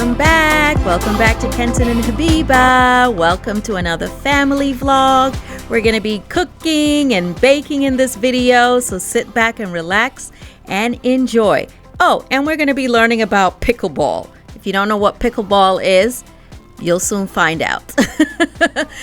Welcome back. Welcome back to Kenton and Habiba. Welcome to another family vlog. We're going to be cooking and baking in this video, so sit back and relax and enjoy. Oh, and we're going to be learning about pickleball. If you don't know what pickleball is, you'll soon find out.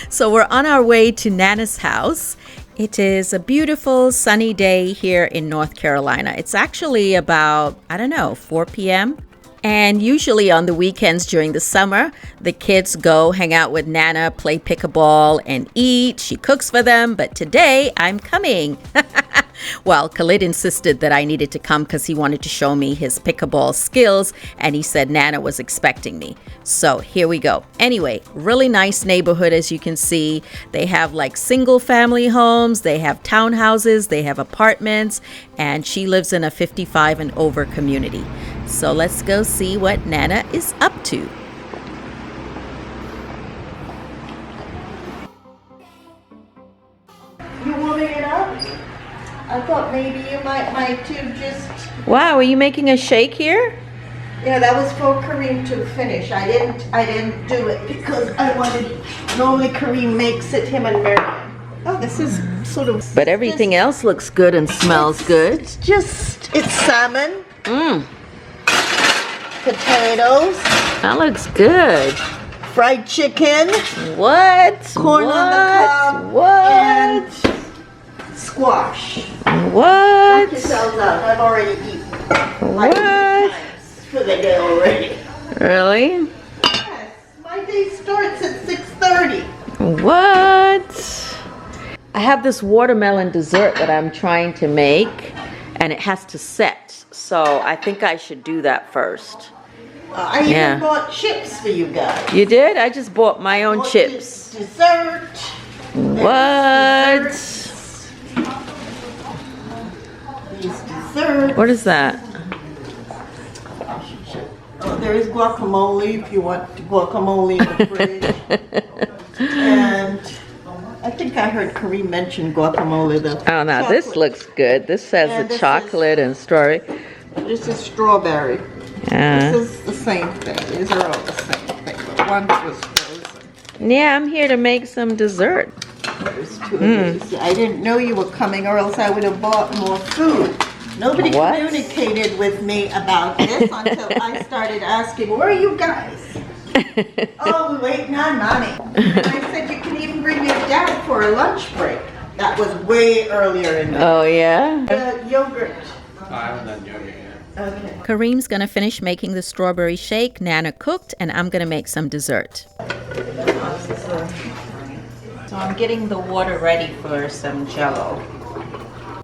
So we're on our way to Nana's house. It is a beautiful sunny day here in North Carolina. It's actually about, 4 p.m. And usually on the weekends during the summer, the kids go hang out with Nana, play pickleball, and eat. She cooks for them, but today I'm coming. Well, Khalid insisted that I needed to come because he wanted to show me his pickleball skills, and he said Nana was expecting me. So here we go. Anyway, really nice neighborhood, as you can see. They have like single family homes, they have townhouses, they have apartments, and she lives in a 55 and over community. So let's go see what Nana is up to. You warming it up? I thought maybe you might like to just... Wow, are you making a shake here? Yeah, that was for Kareem to finish. I didn't do it because I wanted... Normally Kareem makes it, him and Miriam. Oh, this is sort of... But everything else looks good and smells good. It's salmon. Mmm. Potatoes. That looks good. Fried chicken. What? Corn on the cob. What? And squash. What? Knock yourselves out. I've already eaten. What? For the day already. Really? Yes. My day starts at 6:30. What? I have this watermelon dessert that I'm trying to make, and it has to set. So I think I should do that first. I even bought chips for you guys. You did? I just bought my own chips. Dessert. What? These desserts. What is that? Oh, there is guacamole if you want guacamole in the fridge. And I think I heard Kareem mention guacamole. Oh, now this looks good. This says the chocolate and strawberry. This is strawberry. This is the same thing. These are all the same thing, but one was frozen. Yeah, I'm here to make some dessert. There's two of these. I didn't know you were coming, or else I would have bought more food. Nobody communicated with me about this until I started asking, where are you guys? Oh, we're waiting on Mommy. I said you can even bring your dad for a lunch break. That was way earlier in the Oh, yeah? Yogurt. I haven't done yoga yet. Okay. Kareem's gonna finish making the strawberry shake. Nana cooked, and I'm gonna make some dessert. So I'm getting the water ready for some Jell-O.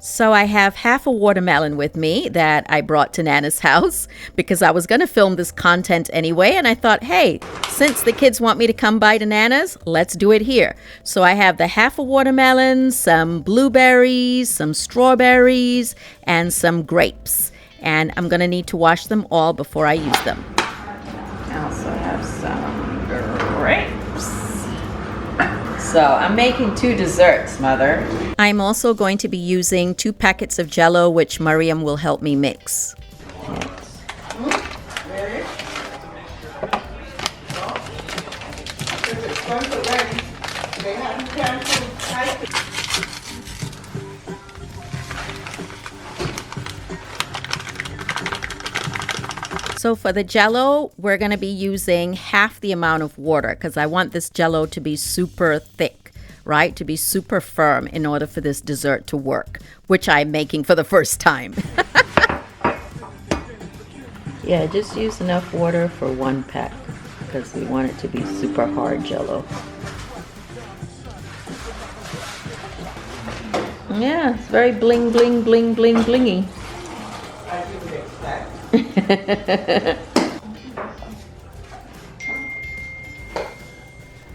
So I have half a watermelon with me that I brought to Nana's house because I was gonna film this content anyway, and I thought, hey, since the kids want me to come by to Nana's, let's do it here. So I have the half a watermelon, some blueberries, some strawberries, and some grapes. And I'm gonna need to wash them all before I use them. I also have some grapes. So I'm making 2 desserts, Mother. I'm also going to be using 2 packets of Jell-O, which Mariam will help me mix. So for the Jell-O, we're going to be using half the amount of water because I want this Jell-O to be super thick, right? To be super firm in order for this dessert to work, which I'm making for the first time. Yeah, just use enough water for 1 pack because we want it to be super hard Jell-O. Yeah, it's very bling, bling, bling, bling, blingy.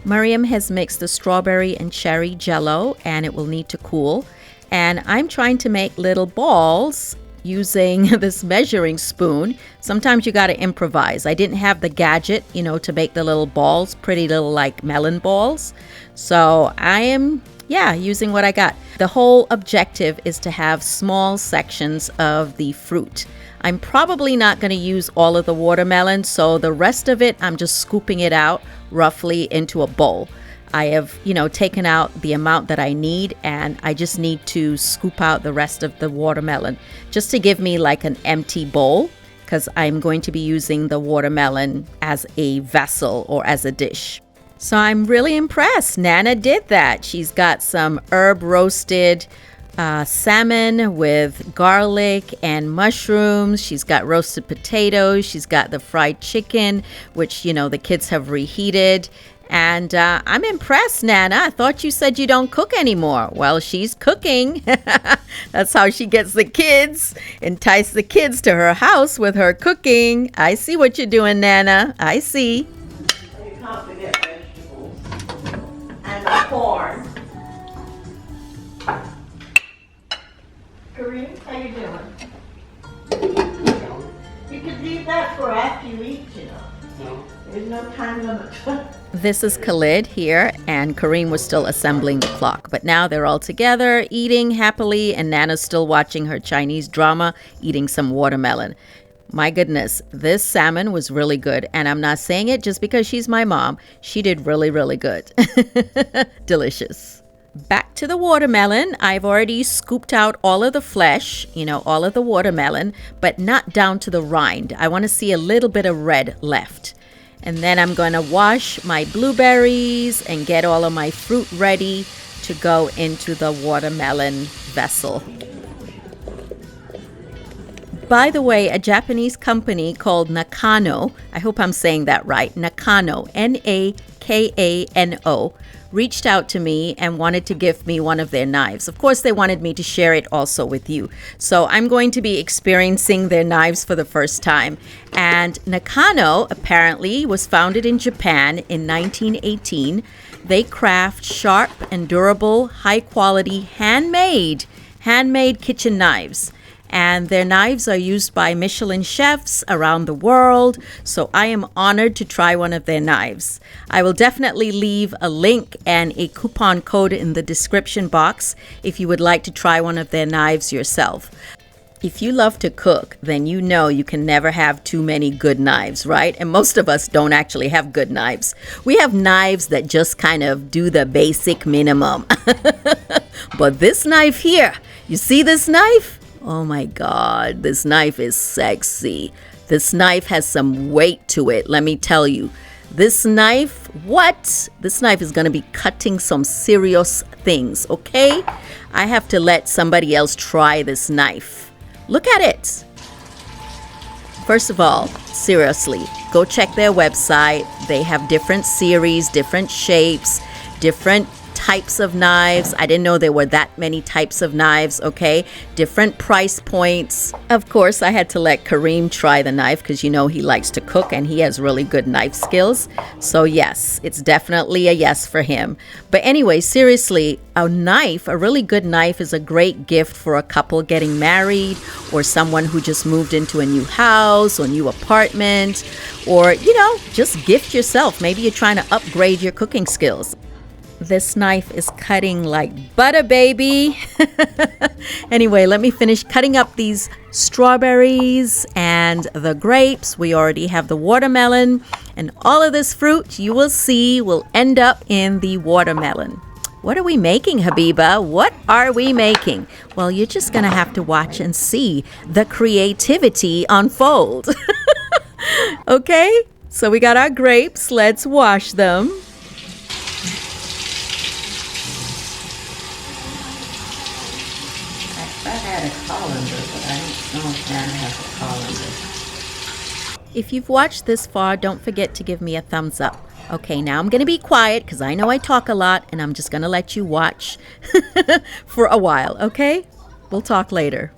Mariam has mixed the strawberry and cherry Jell-O, and it will need to cool. And I'm trying to make little balls using this measuring spoon. Sometimes you got to improvise. I didn't have the gadget, to make the little balls, pretty little like melon balls. So I am, using what I got. The whole objective is to have small sections of the fruit. I'm probably not going to use all of the watermelon, so the rest of it, I'm just scooping it out roughly into a bowl. I have, taken out the amount that I need, and I just need to scoop out the rest of the watermelon just to give me like an empty bowl, because I'm going to be using the watermelon as a vessel or as a dish. So I'm really impressed. Nana did that. She's got some herb roasted salmon with garlic and mushrooms. She's got roasted potatoes. She's got the fried chicken, which, the kids have reheated. And I'm impressed, Nana. I thought you said you don't cook anymore. Well, she's cooking. That's how she gets the kids, entice the kids to her house with her cooking. I see what you're doing, Nana. I see. You can't forget vegetables. And corn. Kareem, how you doing? You could leave that for after you eat, No. There's no time limit. This is Khalid here, and Kareem was still assembling the clock. But now they're all together, eating happily, and Nana's still watching her Chinese drama, eating some watermelon. My goodness, this salmon was really good. And I'm not saying it just because she's my mom. She did really, really good. Delicious. Back to the watermelon. I've already scooped out all of the flesh, all of the watermelon, but not down to the rind. I want to see a little bit of red left. And then I'm going to wash my blueberries and get all of my fruit ready to go into the watermelon vessel. By the way, a Japanese company called Nakano, I hope I'm saying that right, Nakano, Nakano, reached out to me and wanted to give me one of their knives. Of course, they wanted me to share it also with you. So I'm going to be experiencing their knives for the first time. And Nakano apparently was founded in Japan in 1918. They craft sharp and durable, high-quality, handmade kitchen knives. And their knives are used by Michelin chefs around the world, so I am honored to try one of their knives. I will definitely leave a link and a coupon code in the description box if you would like to try one of their knives yourself. If you love to cook, then you know you can never have too many good knives, right? And most of us don't actually have good knives. We have knives that just kind of do the basic minimum. But this knife here, you see this knife? Oh my God, this knife is sexy. This knife has some weight to it, let me tell you. This knife, what? This knife is gonna be cutting some serious things, okay? I have to let somebody else try this knife. Look at it. First of all, seriously, go check their website. They have different series, different shapes, different types of knives. I didn't know there were that many types of knives, okay? Different price points. Of course, I had to let Kareem try the knife because he likes to cook and he has really good knife skills. So yes, it's definitely a yes for him. But anyway, seriously, a really good knife is a great gift for a couple getting married or someone who just moved into a new house or new apartment, or, just gift yourself. Maybe you're trying to upgrade your cooking skills. This knife is cutting like butter, baby. Anyway, let me finish cutting up these strawberries and the grapes. We already have the watermelon, and all of this fruit you will see will end up in the watermelon. What are we making, Habiba? What are we making? Well, you're just gonna have to watch and see the creativity unfold. Okay, so we got our grapes. Let's wash them. A colander, but I don't know if Nana has a colander. If you've watched this far, don't forget to give me a thumbs up. Okay, now I'm going to be quiet because I know I talk a lot, and I'm just going to let you watch for a while, okay? We'll talk later.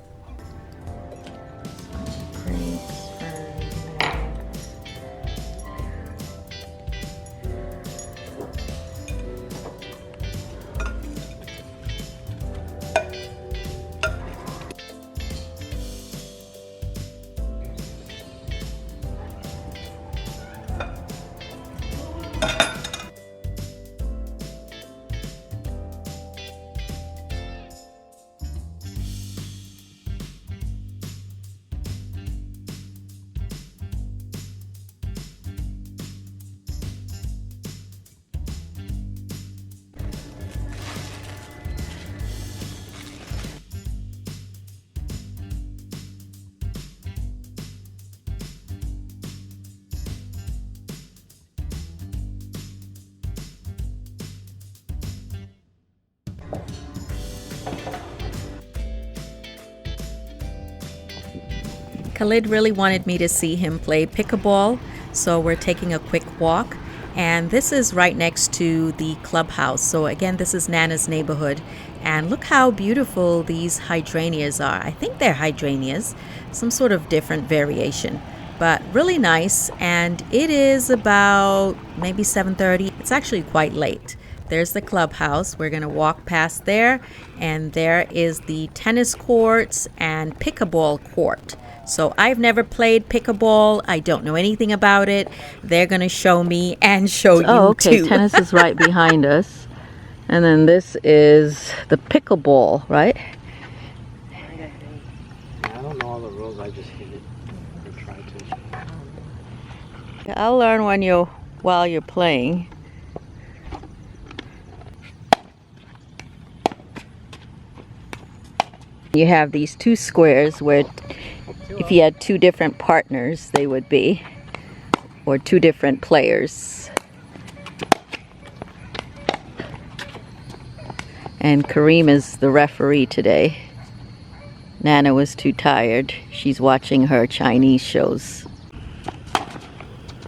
Khalid really wanted me to see him play pickleball, so we're taking a quick walk. And this is right next to the clubhouse. So again, this is Nana's neighborhood. And look how beautiful these hydrangeas are. I think they're hydrangeas, some sort of different variation, but really nice. And it is about maybe 7:30. It's actually quite late. There's the clubhouse. We're going to walk past there. And there is the tennis courts and pickleball court. So I've never played pickleball. I don't know anything about it. They're going to show me and show you too. Tennis is right behind us. And then this is the pickleball, right? I don't know all the rules. I just hit it or try to. I'll learn while you're playing. You have these two squares where if you had two different partners, they would be, or two different players. And Kareem is the referee today. Nana was too tired. She's watching her Chinese shows.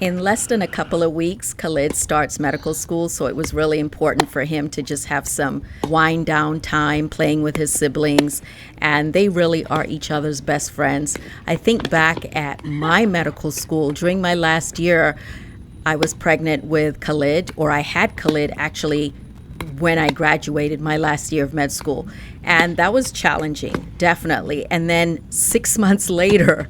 In less than a couple of weeks, Khalid starts medical school, so it was really important for him to just have some wind down time playing with his siblings, and they really are each other's best friends. I think back at my medical school during my last year, I was pregnant with Khalid, or I had Khalid actually when I graduated my last year of med school. And that was challenging, definitely. And then 6 months later,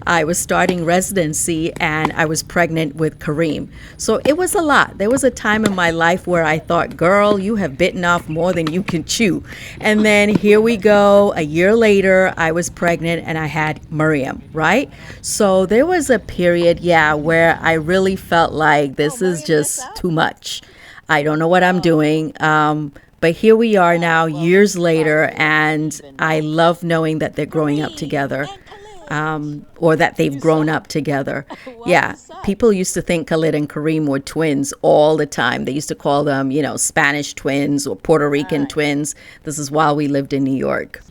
I was starting residency and I was pregnant with Kareem. So it was a lot. There was a time in my life where I thought, girl, you have bitten off more than you can chew. And then here we go. A year later, I was pregnant and I had Miriam, right? So there was a period, where I really felt like this is just too much. I don't know what I'm doing, but here we are now, years later, and I love knowing that they're growing up together, or that they've grown up together. Yeah, people used to think Khalid and Kareem were twins all the time. They used to call them, Spanish twins or Puerto Rican twins. This is while we lived in New York.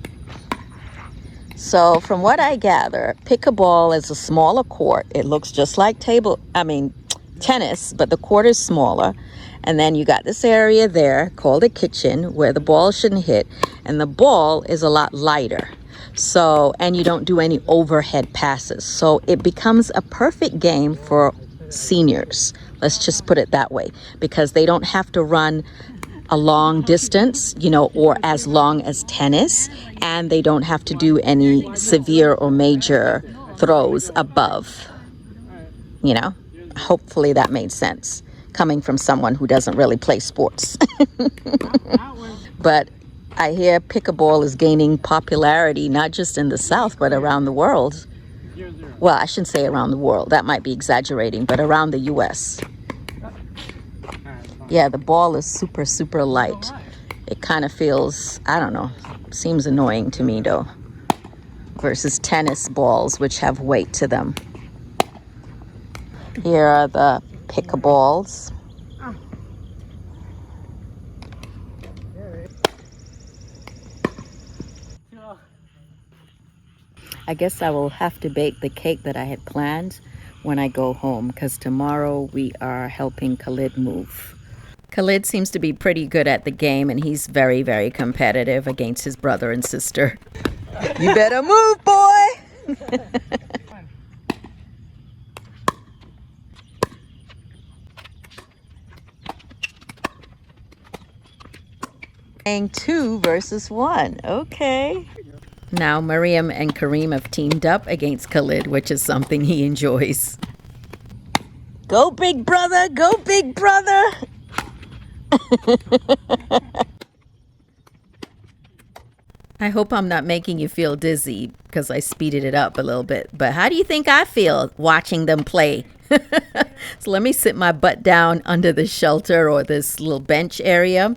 So from what I gather, pickleball is a smaller court. It looks just like tennis, but the court is smaller. And then you got this area there called a kitchen where the ball shouldn't hit. And the ball is a lot lighter. So, and you don't do any overhead passes. So it becomes a perfect game for seniors. Let's just put it that way. Because they don't have to run a long distance, or as long as tennis. And they don't have to do any severe or major throws above. Hopefully that made sense, coming from someone who doesn't really play sports. But I hear pickleball is gaining popularity, not just in the South, but around the world. Well, I shouldn't say around the world. That might be exaggerating, but around the U.S. Yeah, the ball is super, super light. It kind of feels, I don't know, seems annoying to me, though, versus tennis balls, which have weight to them. Here are the pickleballs. I guess I will have to bake the cake that I had planned when I go home, because tomorrow we are helping Khalid move. Khalid seems to be pretty good at the game, and he's very, very competitive against his brother and sister. You better move, boy! Playing 2 versus 1. Okay. Now Miriam and Kareem have teamed up against Khalid, which is something he enjoys. Go, big brother! Go, big brother! I hope I'm not making you feel dizzy because I speeded it up a little bit. But how do you think I feel watching them play? So let me sit my butt down under the shelter or this little bench area.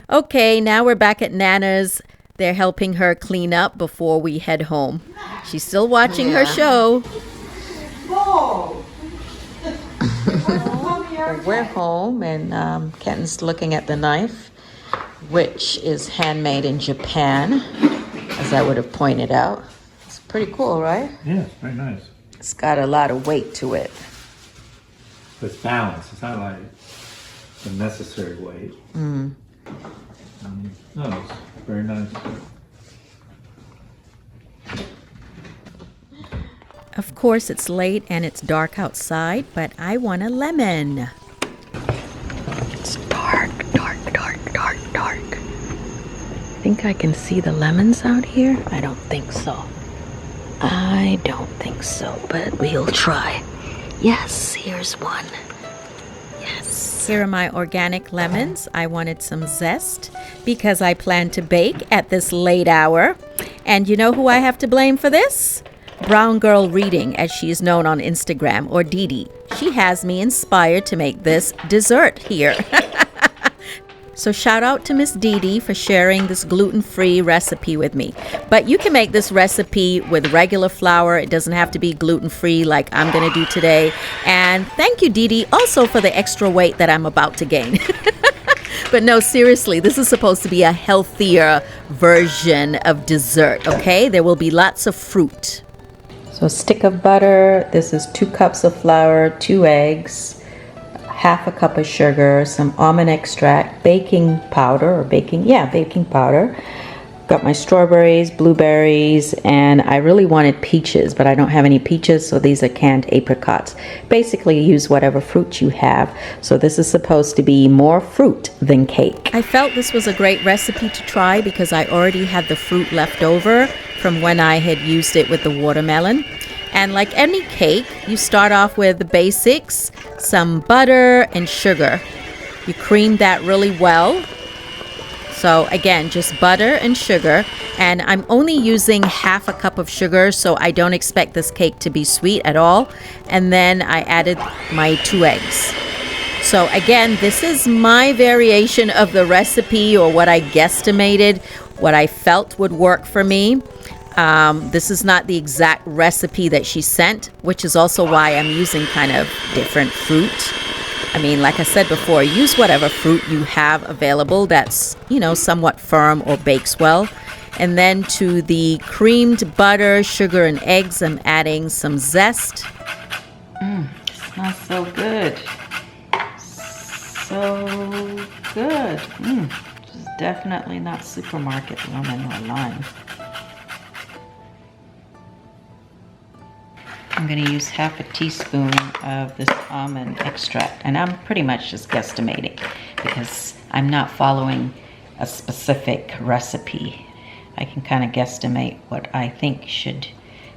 Okay, now we're back at Nana's. They're helping her clean up before we head home. She's still watching her show. We're home, and Kenton's looking at the knife. which is handmade in Japan, as I would have pointed out. It's pretty cool, right? Yeah, it's very nice. It's got a lot of weight to it. But it's balanced. It's not like the necessary weight. No, it's very nice. Of course, it's late and it's dark outside, but I want a lemon. It's dark, dark, dark, dark, dark. Think I can see the lemons out here? I don't think so. I don't think so, but we'll try. Yes, here's one. Yes. Here are my organic lemons. I wanted some zest because I plan to bake at this late hour. And you know who I have to blame for this? Brown Girl Reading, as she is known on Instagram, or Dee Dee. She has me inspired to make this dessert here. So shout out to Miss Dee Dee for sharing this gluten-free recipe with me. But you can make this recipe with regular flour. It doesn't have to be gluten-free like I'm going to do today. And thank you, Dee Dee, also for the extra weight that I'm about to gain. But no, seriously, this is supposed to be a healthier version of dessert, okay? There will be lots of fruit. So a stick of butter, this is 2 cups of flour, 2 eggs, half a cup of sugar, some almond extract, baking powder, baking powder. Got my strawberries, blueberries, and I really wanted peaches, but I don't have any peaches, so these are canned apricots. Basically, use whatever fruit you have. So this is supposed to be more fruit than cake. I felt this was a great recipe to try because I already had the fruit left over from when I had used it with the watermelon. And like any cake, you start off with the basics, some butter and sugar. You cream that really well. So again, just butter and sugar, and I'm only using half a cup of sugar, so I don't expect this cake to be sweet at all. And then I added my 2 eggs. So again, this is my variation of the recipe, or what I guesstimated, what I felt would work for me. This is not the exact recipe that she sent, which is also why I'm using kind of different fruit. I mean, like I said before, use whatever fruit you have available that's, somewhat firm or bakes well. And then to the creamed butter, sugar, and eggs, I'm adding some zest. Smells so good. So good. This is definitely not supermarket lemon or lime. I'm going to use half a teaspoon of this almond extract, and I'm pretty much just guesstimating because I'm not following a specific recipe. I can kind of guesstimate what I think should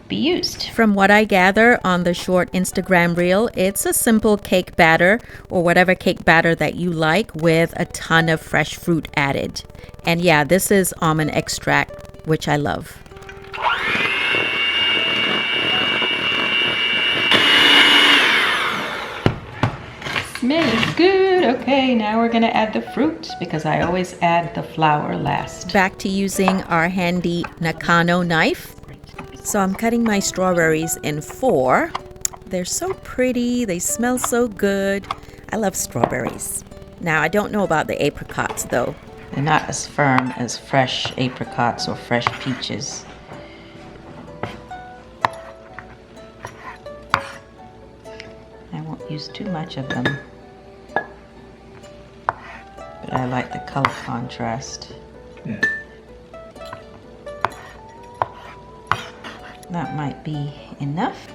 be used. From what I gather on the short Instagram reel, it's a simple cake batter or whatever cake batter that you like with a ton of fresh fruit added. And yeah, this is almond extract, which I love. Smells good. Okay, now we're gonna add the fruit because I always add the flour last. Back to using our handy Nakano knife. So I'm cutting my strawberries in 4. They're so pretty, they smell so good. I love strawberries. Now I don't know about the apricots though. They're not as firm as fresh apricots or fresh peaches. I won't use too much of them. But I like the color contrast. Yeah. That might be enough.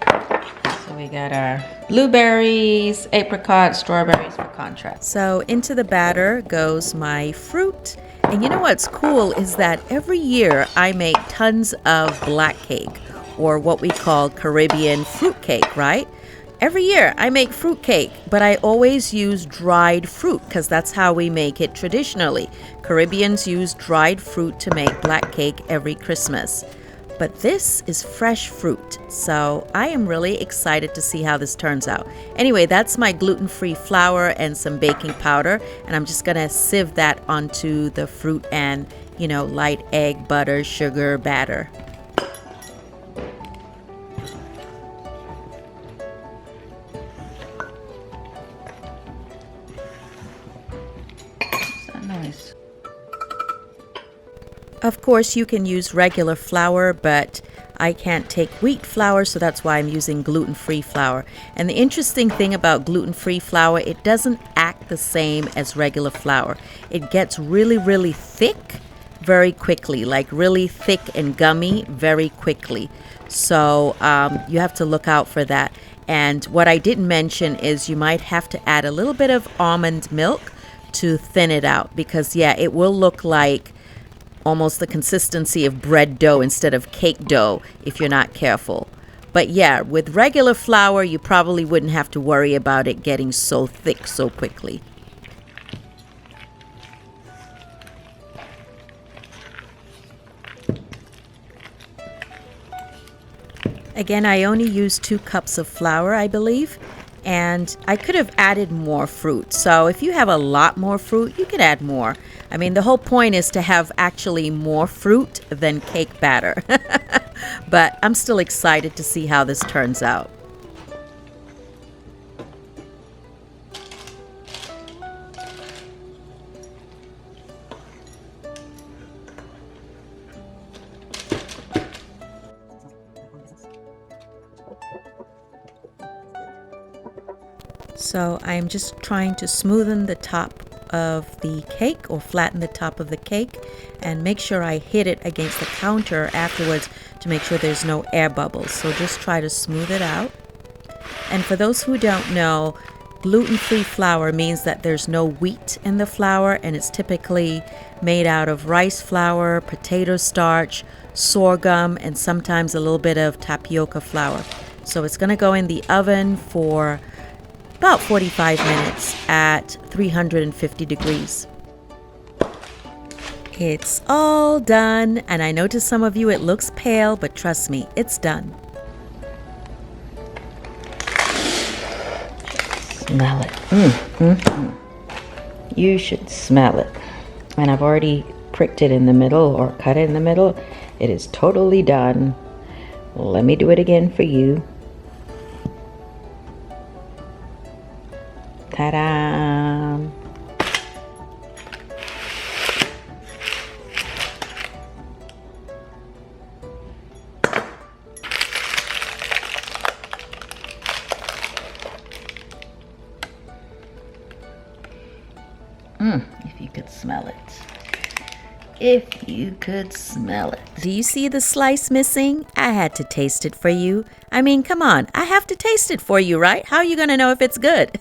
So we got our blueberries, apricots, strawberries for contrast. So into the batter goes my fruit. And you know what's cool is that every year I make tons of black cake, or what we call Caribbean fruit cake, right? Every year I make fruit cake, but I always use dried fruit because that's how we make it traditionally. Caribbeans use dried fruit to make black cake every Christmas. But this is fresh fruit, so I am really excited to see how this turns out. Anyway, that's my gluten-free flour and some baking powder, and I'm just gonna sieve that onto the fruit and, light egg, butter, sugar batter. So nice. Of course, you can use regular flour, but I can't take wheat flour, so that's why I'm using gluten-free flour. And the interesting thing about gluten-free flour, it doesn't act the same as regular flour. It gets really, really thick very quickly, like really thick and gummy very quickly. So you have to look out for that. And what I didn't mention is you might have to add a little bit of almond milk to thin it out, because yeah, it will look like almost the consistency of bread dough instead of cake dough if you're not careful. But yeah, with regular flour, you probably wouldn't have to worry about it getting so thick so quickly. Again, I only used 2 cups of flour, I believe, and I could have added more fruit. So if you have a lot more fruit, you can add more. I mean, the whole point is to have actually more fruit than cake batter. But I'm still excited to see how this turns out. So I'm just trying to smoothen the top of the cake, or flatten the top of the cake, and make sure I hit it against the counter afterwards to make sure there's no air bubbles. So just try to smooth it out. And for those who don't know, gluten-free flour means that there's no wheat in the flour, and it's typically made out of rice flour, potato starch, sorghum, and sometimes a little bit of tapioca flour. So it's going to go in the oven for about 45 minutes at 350 degrees. It's all done, and I know to some of you it looks pale, but trust me, it's done. Smell it. You should smell it. And I've already pricked it in the middle, or cut it in the middle. It is totally done. Let me do it again for you. Ta-da! If you could smell it. If you could smell it. Do you see the slice missing? I had to taste it for you. I mean, come on, I have to taste it for you, right? How are you going to know if it's good?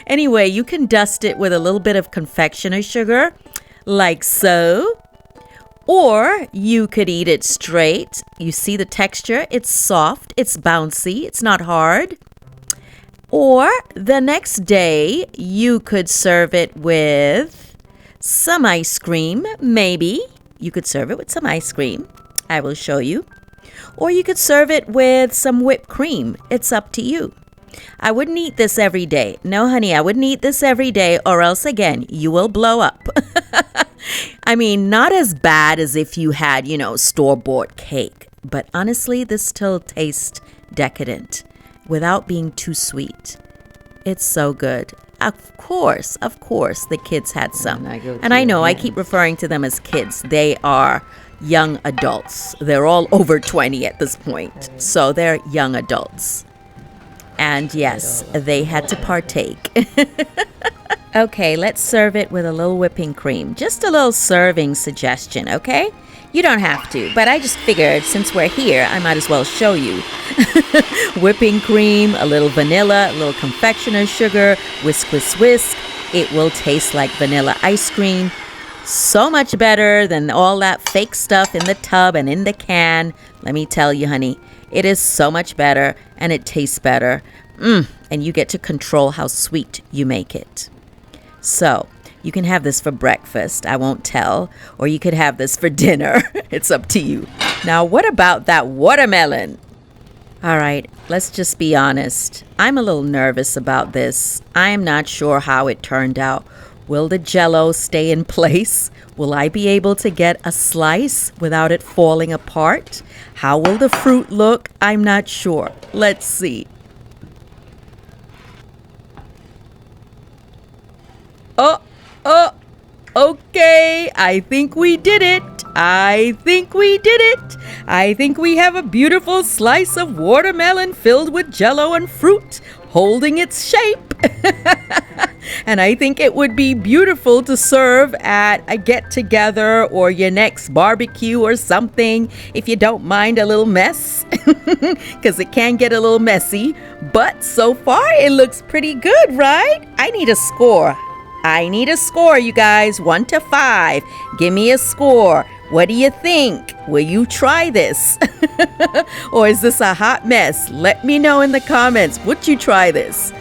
Anyway, you can dust it with a little bit of confectioner's sugar, like so. Or you could eat it straight. You see the texture? It's soft, it's bouncy, it's not hard. Or the next day, you could serve it with some ice cream, maybe. You could serve it with some ice cream. I will show you. Or you could serve it with some whipped cream. It's up to you. I wouldn't eat this every day. No, honey, I wouldn't eat this every day, or else again, you will blow up. I mean, not as bad as if you had, store-bought cake. But honestly, this still tastes decadent without being too sweet. It's so good. Of course, the kids had some. And I know I keep referring to them as kids. They are young adults. They're all over 20 at this point. So they're young adults. And yes, they had to partake. Okay, let's serve it with a little whipping cream. Just a little serving suggestion, okay? You don't have to, but I just figured since we're here, I might as well show you. Whipping cream, a little vanilla, a little confectioner's sugar, whisk, whisk, whisk. It will taste like vanilla ice cream. So much better than all that fake stuff in the tub and in the can. Let me tell you, honey, it is so much better and it tastes better. And you get to control how sweet you make it. So you can have this for breakfast, I won't tell, or you could have this for dinner. It's up to you. Now, what about that watermelon? All right, let's just be honest. I'm a little nervous about this. I'm not sure how it turned out. Will the Jell-O stay in place? Will I be able to get a slice without it falling apart? How will the fruit look? I'm not sure. Let's see. Oh, okay, I think we did it. I think we did it. I think we have a beautiful slice of watermelon filled with jello and fruit, holding its shape. And I think it would be beautiful to serve at a get-together or your next barbecue or something, if you don't mind a little mess, because it can get a little messy. But so far, it looks pretty good, right? I need a score. You guys, 1 to 5. Give me a score. What do you think? Will you try this? Or is this a hot mess? Let me know in the comments. Would you try this?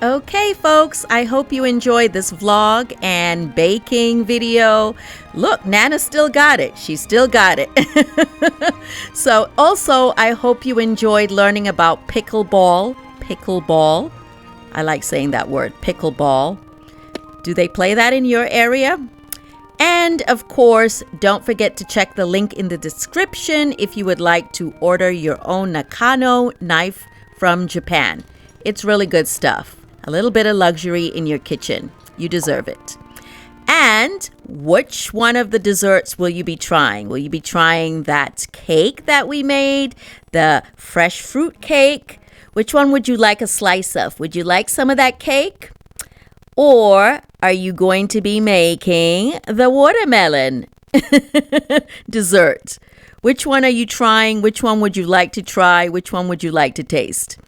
Okay, folks, I hope you enjoyed this vlog and baking video. Look, Nana still got it. She still got it. So also, I hope you enjoyed learning about pickleball. Pickleball. I like saying that word, pickleball. Do they play that in your area? And of course, don't forget to check the link in the description if you would like to order your own Nakano knife from Japan. It's really good stuff. A little bit of luxury in your kitchen. You deserve it. And which one of the desserts will you be trying? Will you be trying that cake that we made? The fresh fruit cake? Which one would you like a slice of? Would you like some of that cake? Or are you going to be making the watermelon dessert? Which one are you trying? Which one would you like to try? Which one would you like to taste?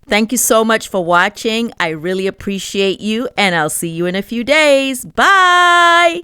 Thank you so much for watching. I really appreciate you, and I'll see you in a few days. Bye!